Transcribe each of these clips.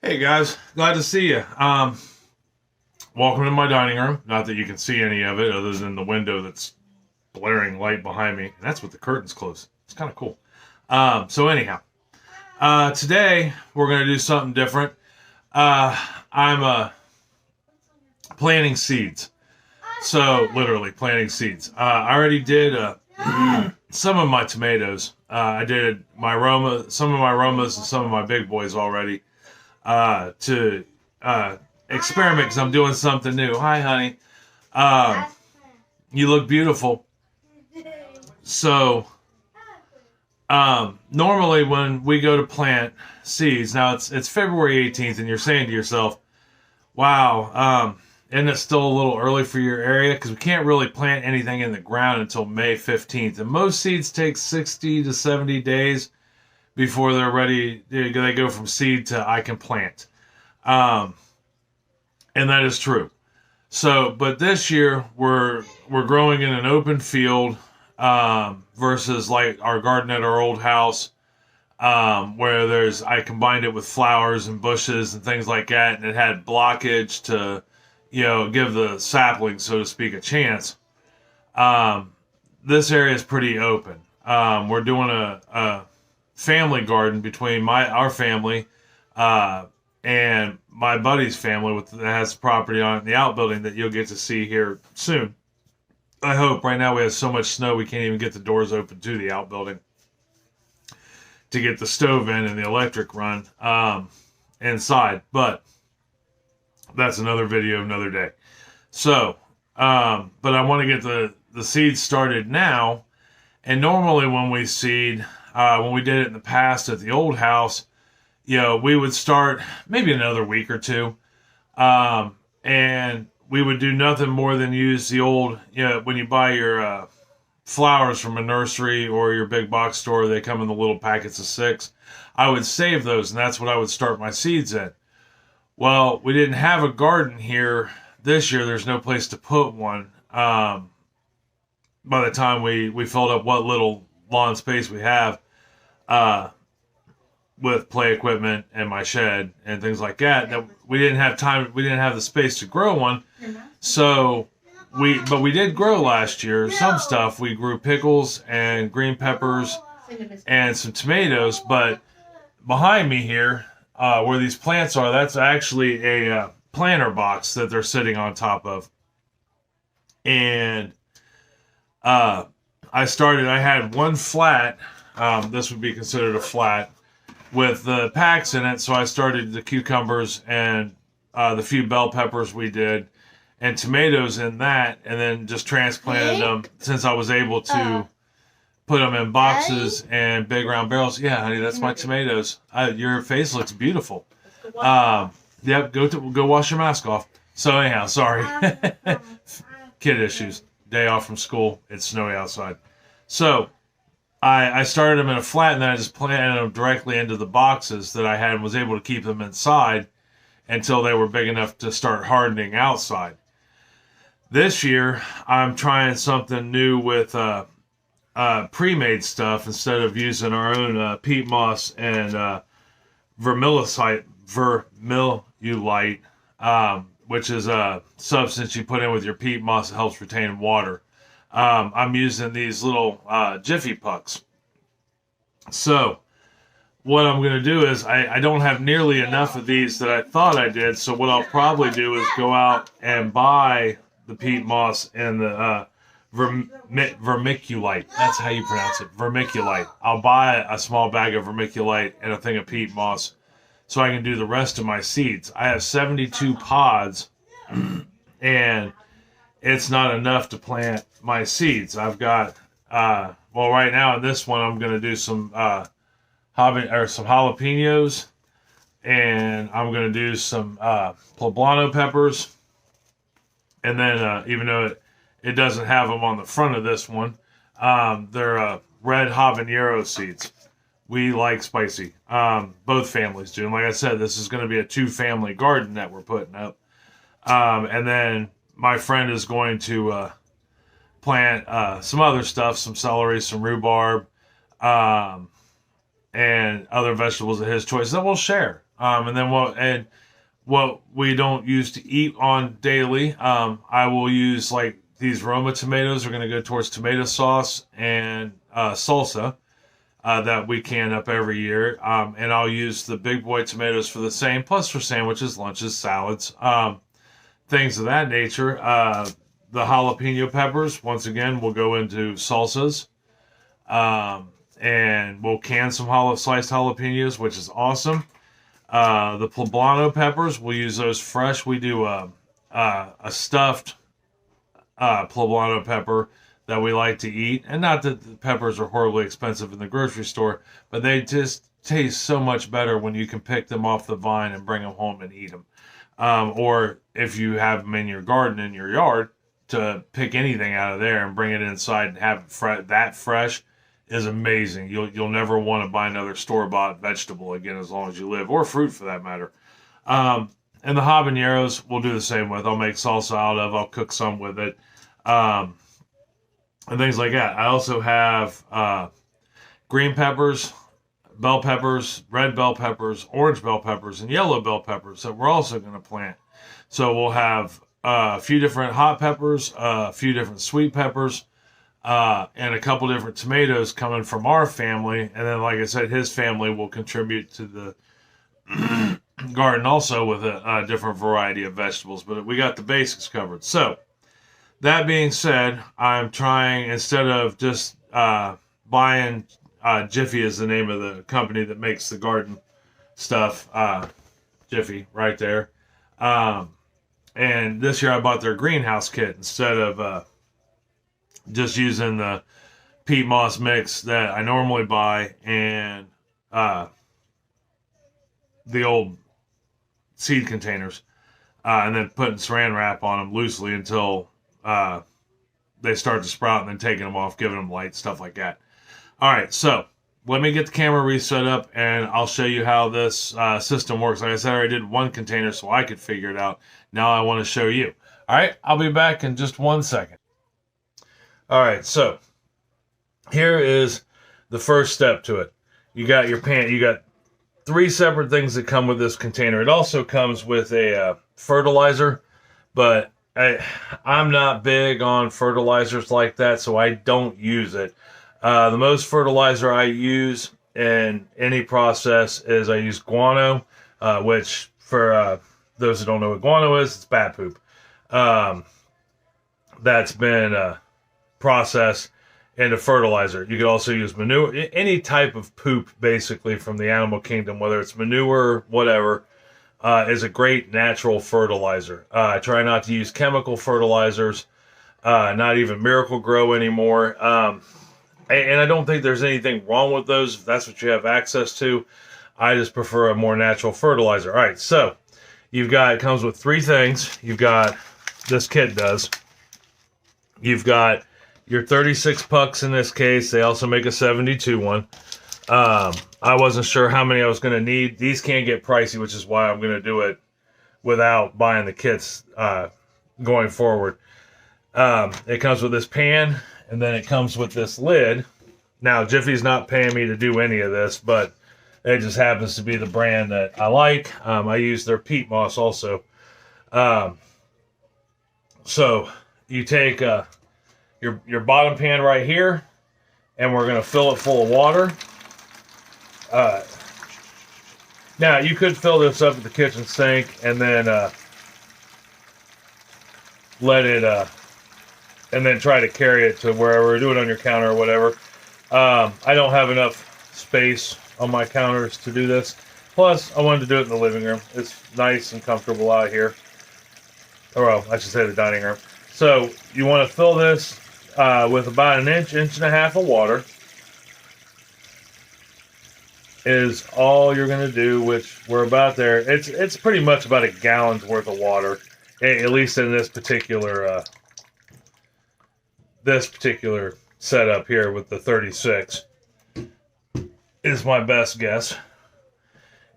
Hey guys, glad to see you. Welcome to my dining room. Not that you can see any of it other than the window that's blaring light behind me. And that's with the curtains closed. It's kind of cool. So anyhow, today we're going to do something different. I'm planting seeds. So literally planting seeds. I already did some of my tomatoes. I did some of my Romas and some of my big boys already. To experiment because I'm doing something new. Hi, honey. Um, you look beautiful. So, normally when we go to plant seeds, now it's February 18th, and you're saying to yourself, "Wow, isn't it still a little early for your area?" Because we can't really plant anything in the ground until May 15th, and most seeds take 60 to 70 days before they're ready. They go from seed to I can plant. Um, and that is true. So, but this year we're growing in an open field versus like our garden at our old house, where I combined it with flowers and bushes and things like that, and it had blockage to, give the sapling, so to speak, a chance. Um, this area is pretty open. We're doing a family garden between our family and my buddy's family that has property on it in the outbuilding that you'll get to see here soon. I hope. Right now we have so much snow we can't even get the doors open to the outbuilding to get the stove in and the electric run inside. But that's another video, another day. So, but I want to get the seeds started now. And normally when we seed, when we did it in the past at the old house, we would start maybe another week or two. And we would do nothing more than use the old, when you buy your flowers from a nursery or your big box store, they come in the little packets of 6. I would save those, and that's what I would start my seeds in. Well, we didn't have a garden here this year. There's no place to put one. By the time we filled up what little lawn space we have, with play equipment and my shed and things like that we didn't have time. We didn't have the space to grow one. So we did grow last year some stuff. We grew pickles and green peppers and some tomatoes. But behind me here, where these plants are, that's actually a planter box that they're sitting on top of. And I had one flat. This would be considered a flat with the packs in it. So I started the cucumbers and the few bell peppers we did and tomatoes in that, and then just transplanted them since I was able to put them in boxes and big round barrels. Yeah, honey, that's my tomatoes. Your face looks beautiful. Yep, go wash your mask off. So anyhow, sorry. Kid issues. Day off from school. It's snowy outside. So I started them in a flat, and then I just planted them directly into the boxes that I had and was able to keep them inside until they were big enough to start hardening outside. This year, I'm trying something new with pre-made stuff instead of using our own peat moss and vermilulite, which is a substance you put in with your peat moss that helps retain water. I'm using these little Jiffy Pucks. So what I'm going to do is I don't have nearly enough of these that I thought I did. So what I'll probably do is go out and buy the peat moss and the vermiculite. That's how you pronounce it. Vermiculite. I'll buy a small bag of vermiculite and a thing of peat moss so I can do the rest of my seeds. I have 72 pods and it's not enough to plant my seeds. I've got, right now in this one, I'm going to do some jalapenos, and I'm going to do some poblano peppers. And then, even though it doesn't have them on the front of this one, they're red habanero seeds. We like spicy. Both families do. And like I said, this is going to be a 2-family garden that we're putting up. And then my friend is going to plant some other stuff, some celery, some rhubarb, and other vegetables of his choice that we'll share. And then what we don't use to eat on daily, I will use like these Roma tomatoes are going to go towards tomato sauce and salsa that we can up every year. And I'll use the big boy tomatoes for the same, plus for sandwiches, lunches, salads, things of that nature. The jalapeno peppers, once again, will go into salsas. And we'll can some sliced jalapenos, which is awesome. The poblano peppers, we'll use those fresh. We do a stuffed poblano pepper that we like to eat. And not that the peppers are horribly expensive in the grocery store, but they just taste so much better when you can pick them off the vine and bring them home and eat them. Or if you have them in your garden, in your yard, to pick anything out of there and bring it inside and have it that fresh is amazing. You'll never want to buy another store-bought vegetable again as long as you live, or fruit for that matter. And the habaneros we'll do the same with. I'll make salsa out of. I'll cook some with it. And things like that. I also have green peppers, bell peppers, red bell peppers, orange bell peppers, and yellow bell peppers that we're also going to plant. So we'll have a few different hot peppers, a few different sweet peppers, and a couple different tomatoes coming from our family. And then, like I said, his family will contribute to the garden also with a different variety of vegetables. But we got the basics covered. So, that being said, I'm trying, instead of just buying, Jiffy is the name of the company that makes the garden stuff, Jiffy, right there. And this year I bought their greenhouse kit instead of just using the peat moss mix that I normally buy and the old seed containers, and then putting saran wrap on them loosely until they start to sprout, and then taking them off, giving them light, stuff like that. All right, so let me get the camera reset up, and I'll show you how this system works. Like I said, I already did one container so I could figure it out. Now I want to show you. All right, I'll be back in just 1 second. All right, so here is the first step to it. You got your pan. You got 3 separate things that come with this container. It also comes with a fertilizer, but I'm not big on fertilizers like that, so I don't use it. The most fertilizer I use in any process is I use guano, which for those who don't know what guano is, it's bat poop. That's been processed into fertilizer. You could also use manure, any type of poop basically from the animal kingdom, whether it's manure, whatever, is a great natural fertilizer. I try not to use chemical fertilizers, not even Miracle-Gro anymore. And I don't think there's anything wrong with those if that's what you have access to. I just prefer a more natural fertilizer. All right, so it comes with 3 things. You've got, this kit does. You've got your 36 pucks in this case. They also make a 72 one. I wasn't sure how many I was going to need. These can get pricey, which is why I'm going to do it without buying the kits going forward. It comes with this pan, and then it comes with this lid. Now, Jiffy's not paying me to do any of this, but it just happens to be the brand that I like. I use their peat moss also. So you take your bottom pan right here, and we're going to fill it full of water. Now, you could fill this up at the kitchen sink and then let it... and then try to carry it to wherever, do it on your counter or whatever. I don't have enough space on my counters to do this. Plus, I wanted to do it in the living room. It's nice and comfortable out here. Or, well, I should say the dining room. So, you want to fill this with about an inch and a half of water. Is all you're going to do, which we're about there. It's pretty much about a gallon's worth of water, at least in this particular setup here with the 36 is my best guess.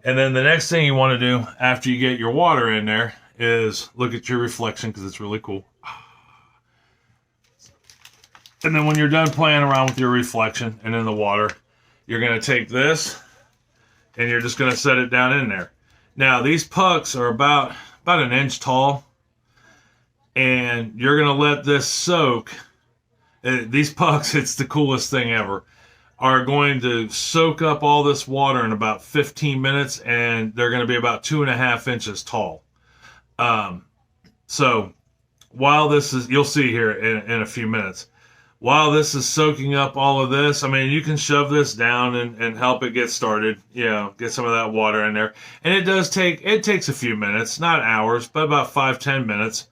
And then the next thing you want to do after you get your water in there is look at your reflection, because it's really cool. And then when you're done playing around with your reflection and in the water, you're going to take this and you're just going to set it down in there. Now these pucks are about an inch tall, and you're gonna let this soak. These pucks, it's the coolest thing ever, are going to soak up all this water in about 15 minutes, and they're going to be about 2.5 inches tall. So while this is, you'll see here in a few minutes, while this is soaking up all of this, I mean, you can shove this down and help it get started, get some of that water in there. And it takes a few minutes, not hours, but about 5-10 minutes.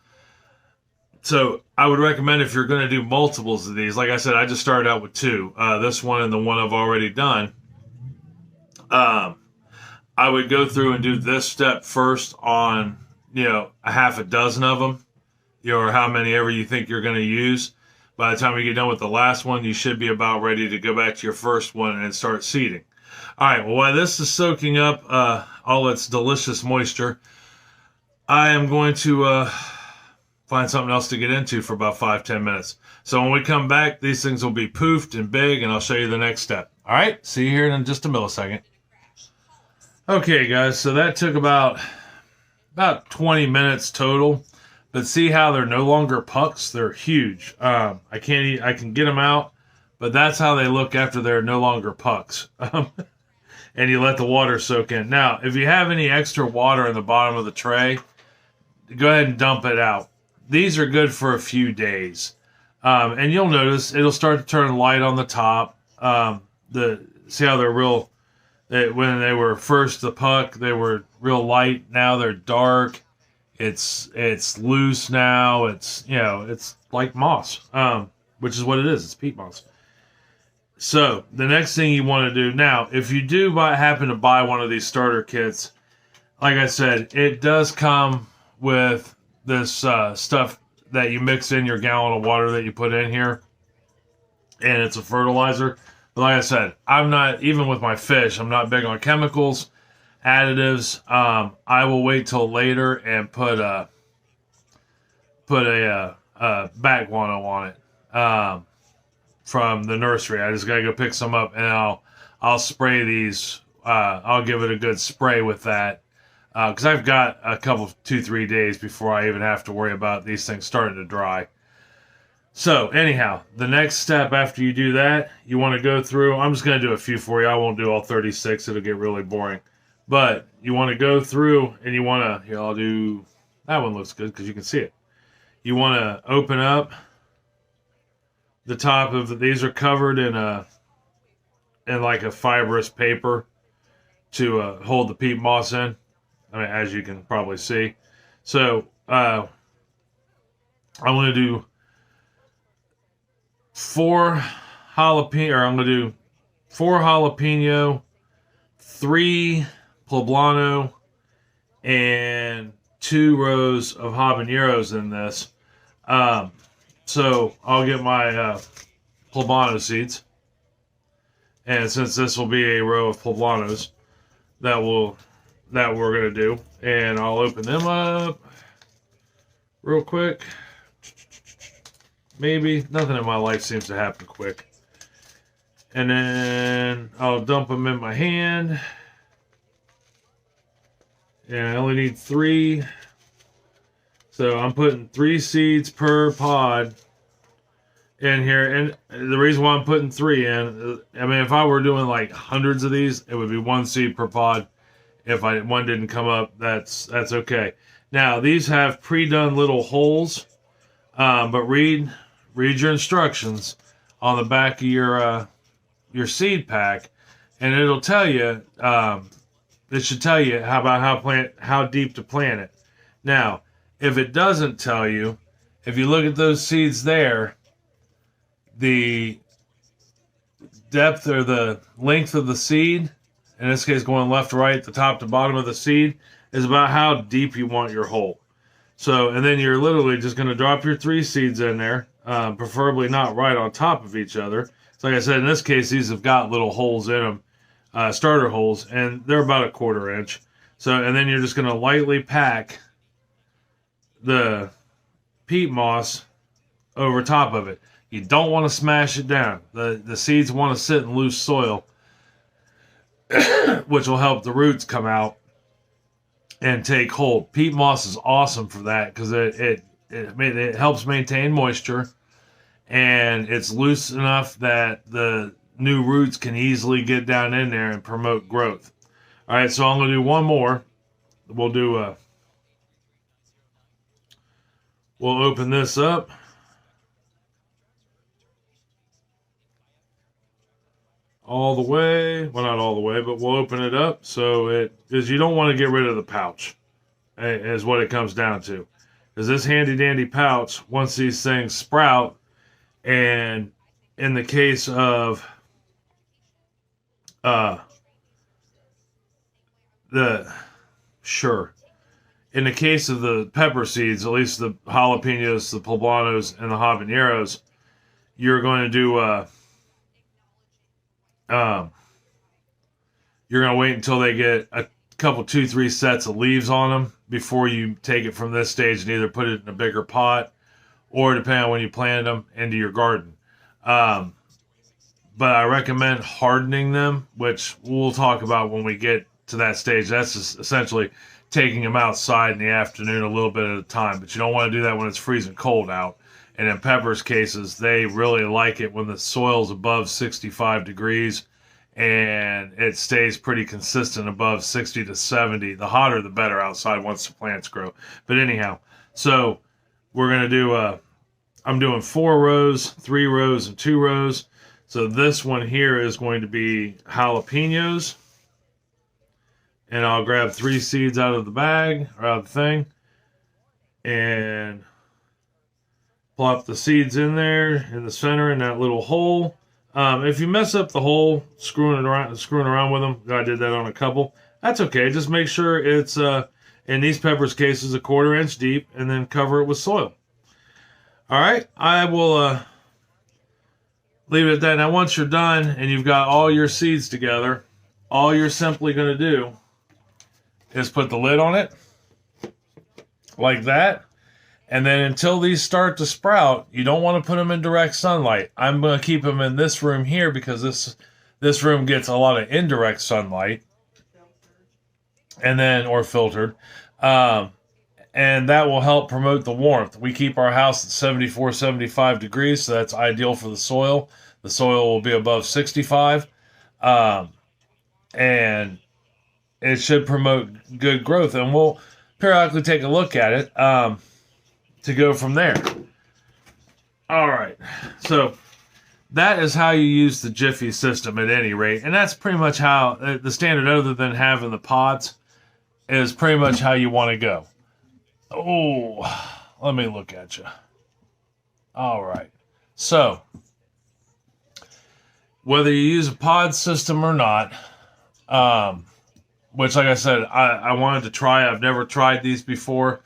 So I would recommend, if you're going to do multiples of these, like I said, I just started out with 2, this one and the one I've already done. I would go through and do this step first on, a half a dozen of them, or how many ever you think you're going to use. By the time you get done with the last one, you should be about ready to go back to your first one and start seeding. All right, well, while this is soaking up all its delicious moisture, I am going to find something else to get into for about 5-10 minutes. So when we come back, these things will be poofed and big, and I'll show you the next step. All right, see you here in just a millisecond. Okay, guys, so that took about 20 minutes total. But see how they're no longer pucks? They're huge. I can get them out, but that's how they look after they're no longer pucks. And you let the water soak in. Now, if you have any extra water in the bottom of the tray, go ahead and dump it out. These are good for a few days. And you'll notice it'll start to turn light on the top. See how they're real, when they were first the puck, they were real light. Now they're dark. It's loose now. It's like moss, which is what it is. It's peat moss. So the next thing you want to do now, if you do happen to buy one of these starter kits, like I said, it does come with this stuff that you mix in your gallon of water that you put in here, and it's a fertilizer. But like I said, I'm not, even with my fish, I'm not big on chemicals, additives. I will wait till later and put a bat guano on it from the nursery. I just gotta go pick some up, and I'll spray these. I'll give it a good spray with that, because I've got a couple, 2-3 days before I even have to worry about these things starting to dry. So anyhow, the next step after you do that, you want to go through. I'm just going to do a few for you. I won't do all 36. It'll get really boring. But you want to go through and you want to, here, I'll do, that one looks good because you can see it. You want to open up the top of these are covered in like a fibrous paper to hold the peat moss in. I mean, as you can probably see. So I'm going to do 4 jalapeno, 3 poblano, and 2 rows of habaneros in this. So I'll get my poblano seeds, and since this will be a row of poblanos, that we're gonna do, and I'll open them up real quick. Maybe. Nothing in my life seems to happen quick. And then I'll dump them in my hand. And I only need 3. So I'm putting 3 seeds per pod in here. And the reason why I'm putting 3 in, I mean, if I were doing like hundreds of these, it would be 1 seed per pod. If one didn't come up, that's okay. Now, these have pre-done little holes. But read your instructions on the back of your seed pack, and it'll tell you. It should tell you how deep to plant it. Now, if it doesn't tell you, if you look at those seeds there, the depth or the length of the seed, in this case going left to right, the top to bottom of the seed, is about how deep you want your hole. So, and then you're literally just going to drop your 3 seeds in there, preferably not right on top of each other. So like I said, in this case, these have got little holes in them, starter holes, and they're about 1/4 inch. So, and then you're just going to lightly pack the peat moss over top of it. You don't want to smash it down. The seeds want to sit in loose soil, which will help the roots come out and take hold. Peat moss is awesome for that because it helps maintain moisture, and it's loose enough that the new roots can easily get down in there and promote growth. All right, so I'm going to do one more. We'll open this up. All the way, well, not all the way, but we'll open it up. So because you don't want to get rid of the pouch, is what it comes down to. Because this handy dandy pouch, once these things sprout, and in the case of in the case of the pepper seeds, at least the jalapenos, the poblanos, and the habaneros, you're going to do you're going to wait until they get a couple, 2-3 sets of leaves on them before you take it from this stage and either put it in a bigger pot or, depending on when you planted them, into your garden. But I recommend hardening them, which we'll talk about when we get to that stage. That's just essentially taking them outside in the afternoon a little bit at a time, but you don't want to do that when it's freezing cold out. And in peppers cases, they really like it when the soil's above 65 degrees and it stays pretty consistent above 60 to 70. The hotter, the better outside once the plants grow. But anyhow, so we're going to do, I'm doing 4 rows, 3 rows, and 2 rows. So this one here is going to be jalapenos. And I'll grab 3 seeds out of the bag, or out of the thing. And plop the seeds in there in the center in that little hole. If you mess up the hole screwing around with them, I did that on a couple. That's okay. Just make sure it's in these peppers cases 1/4 inch deep, and then cover it with soil. All right, I will leave it at that. Now, once you're done and you've got all your seeds together, all you're simply going to do is put the lid on it like that. And then until these start to sprout, you don't want to put them in direct sunlight. I'm going to keep them in this room here because this room gets a lot of indirect sunlight, and then, or filtered. And that will help promote the warmth. We keep our house at 74, 75 degrees, so that's ideal for the soil. The soil will be above 65. And it should promote good growth. And we'll periodically take a look at it to go from there. All right. So that is how you use the Jiffy system at any rate. And that's pretty much how the standard, other than having the pods, is pretty much how you want to go. Oh, let me look at you. All right. So whether you use a pod system or not, which, like I said, I wanted to try. I've never tried these before.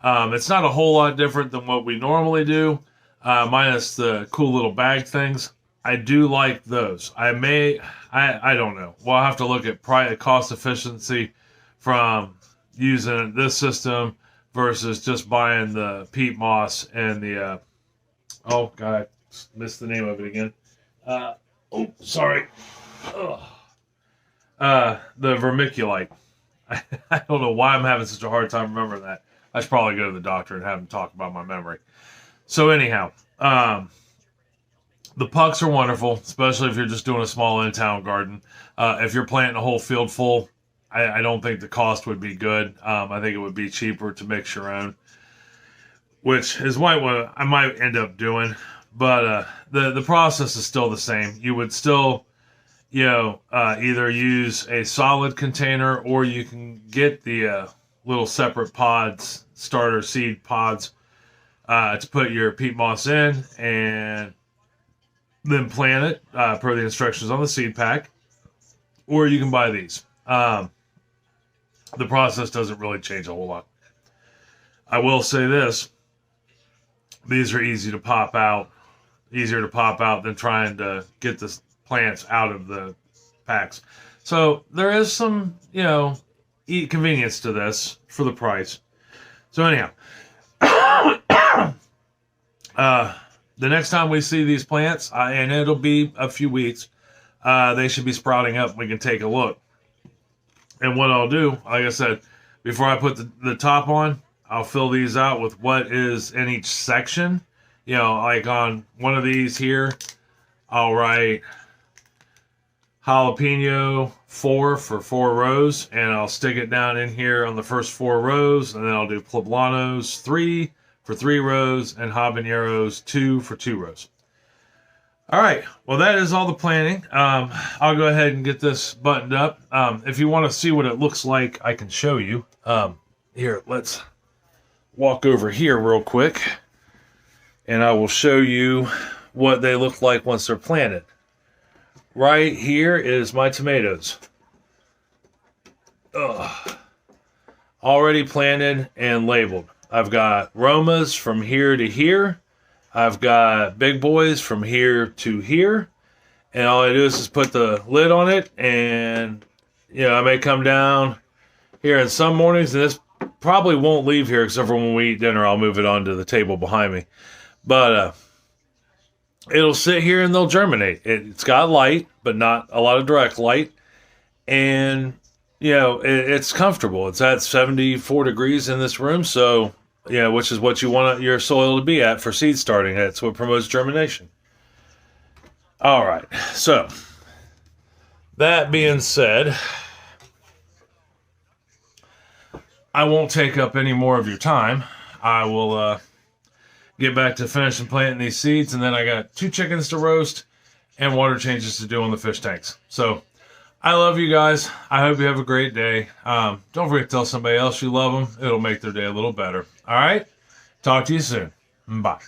It's not a whole lot different than what we normally do, minus the cool little bag things. I do like those. I don't know. We'll have to look at cost efficiency from using this system versus just buying the peat moss and the, oh, God, I missed the name of it again. Sorry. The vermiculite. I don't know why I'm having such a hard time remembering that. I should probably go to the doctor and have him talk about my memory. So anyhow, the pucks are wonderful, especially if you're just doing a small in-town garden. If you're planting a whole field full, I don't think the cost would be good. I think it would be cheaper to mix your own, which is what I might end up doing. But the process is still the same. You would still, either use a solid container, or you can get the little separate pods, starter seed pods, to put your peat moss in and then plant it per the instructions on the seed pack. Or you can buy these. The process doesn't really change a whole lot. I will say this. These are easier to pop out than trying to get the plants out of the packs. So there is some, convenience to this for the price. So anyhow, the next time we see these plants, and it'll be a few weeks, they should be sprouting up. We can take a look. And what I'll do, like I said, before I put the top on, I'll fill these out with what is in each section. You know, like on one of these here, I'll write jalapeno 4 for 4 rows, and I'll stick it down in here on the first 4 rows, and then I'll do poblanos 3 for 3 rows and habaneros 2 for 2 rows. All right, well, that is all the planning. I'll go ahead and get this buttoned up. If you want to see what it looks like, I can show you. Here, let's walk over here real quick, and I will show you what they look like once they're planted. Right here is my tomatoes. Already planted and labeled. I've got Romas from here to here. I've got big boys from here to here. And all I do is just put the lid on it, and I may come down here in some mornings, and this probably won't leave here except for when we eat dinner. I'll move it onto the table behind me. But it'll sit here and they'll germinate. It's got light, but not a lot of direct light. And, it's comfortable. It's at 74 degrees in this room. So, which is what you want your soil to be at for seed starting. That's what promotes germination. All right. So, that being said, I won't take up any more of your time. I will get back to finishing planting these seeds, and then I got 2 chickens to roast and water changes to do on the fish tanks. So I love you guys. I hope you have a great day. Don't forget to tell somebody else you love them. It'll make their day a little better. All right? Talk to you soon. Bye.